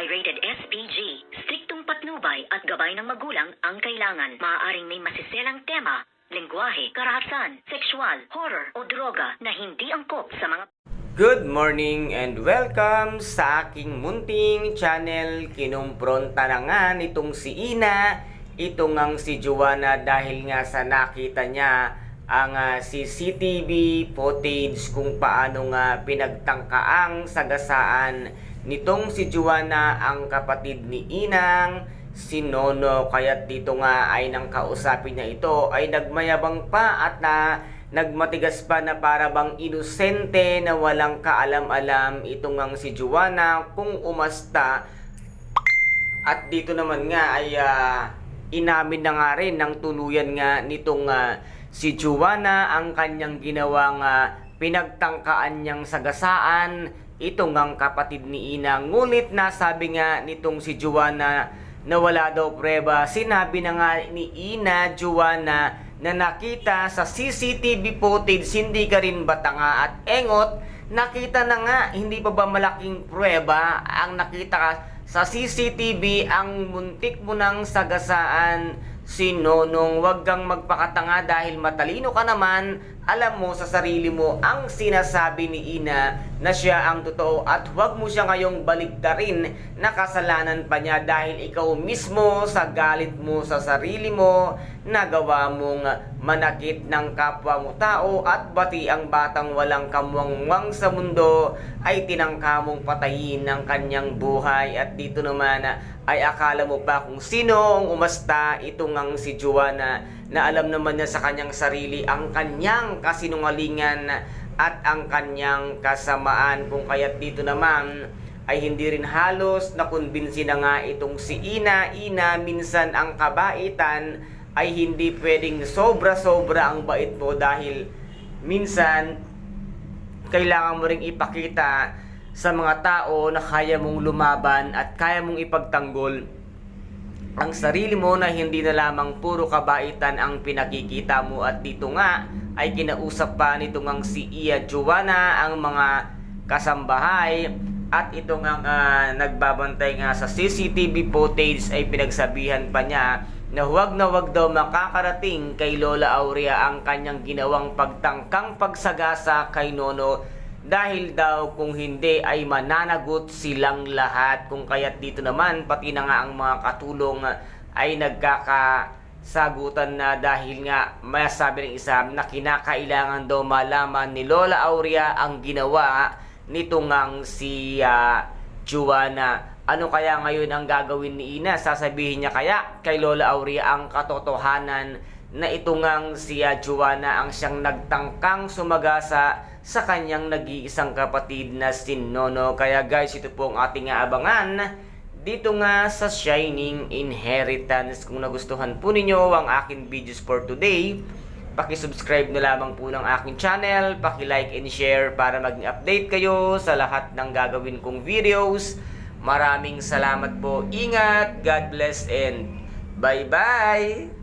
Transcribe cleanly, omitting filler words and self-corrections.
rated SPG. Striktong patnubay at gabay ng magulang ang kailangan. Maaaring may masiselang tema, lengguwahe, karahasan, sexual, horror o droga na hindi angkop sa mga... Good morning and welcome sa aking munting channel. Kinumpronta na nga nitong si Ina, itong ang si Joanna dahil nga sa nakita niya ang CCTV footage kung paano nga pinagtangkaang sagasaan nitong si Joanna ang kapatid ni Inang, si Nono. Kaya't dito nga ay nang kausapin niya ito ay nagmayabang pa at nagmatigas pa na para bang inosente na walang kaalam-alam itong ang si Joanna kung umasta. At dito naman nga ay inamin na nga rin ng tuluyan nga nitong si Joanna ang kanyang ginawang pinagtangkaan niyang sagasaan itong ang kapatid ni Inang. Ngunit nasabi nga nitong si Joanna na wala daw preba. Sinabi na nga ni Ina, Joanna, na nakita sa CCTV footage, hindi ka rin batanga at engot. Nakita na nga, hindi pa ba malaking prueba ang nakita sa CCTV ang muntik mo ng sagasaan si Nonong. Huwag kang magpakatanga dahil matalino ka naman. Alam mo sa sarili mo ang sinasabi ni Ina na siya ang totoo at huwag mo siya ngayong baliktarin na kasalanan pa niya dahil ikaw mismo sa galit mo sa sarili mo nagawa mong manakit ng kapwa mo tao at bati ang batang walang kamuwangwang sa mundo ay tinangka mong patayin ng kanyang buhay. At dito naman ay akala mo pa kung sino ang umasta itong ang si Joanna na alam naman niya sa kanyang sarili ang kanyang kasinungalingan at ang kanyang kasamaan. Kung kaya't dito naman ay hindi rin halos nakumbinsi na nga itong si Ina. Minsan ang kabaitan ay hindi pwedeng sobra-sobra ang bait mo dahil minsan kailangan mo ring ipakita sa mga tao na kaya mong lumaban at kaya mong ipagtanggol ang sarili mo na hindi na lamang puro kabaitan ang pinakikita mo. At dito nga ay kinausap pa nitong ang si Joanna ang mga kasambahay at ito nga nagbabantay nga sa CCTV footage ay pinagsabihan pa niya na huwag daw makakarating kay Lola Aurea ang kanyang ginawang pagtangkang pagsagasa kay Nono dahil daw kung hindi ay mananagot silang lahat. Kung kaya't dito naman pati na nga ang mga katulong ay nagkakasagutan na dahil nga masasabi ng isa na kinakailangan daw malaman ni Lola Aurea ang ginawa nitong ang si Joanna. Ano kaya ngayon ang gagawin ni Ina? Sasabihin niya kaya kay Lola Aurea ang katotohanan na ito ngang si Joanna ang siyang nagtangkang sumagasa sa kanyang nag-iisang kapatid na si Nono. Kaya guys, ito po ang ating abangan dito nga sa Shining Inheritance. Kung nagustuhan po ninyo ang aking videos for today, paki-subscribe na lamang po ng aking channel, paki-like and share para maging update kayo sa lahat ng gagawin kong videos. Maraming salamat po. Ingat, God bless and bye-bye!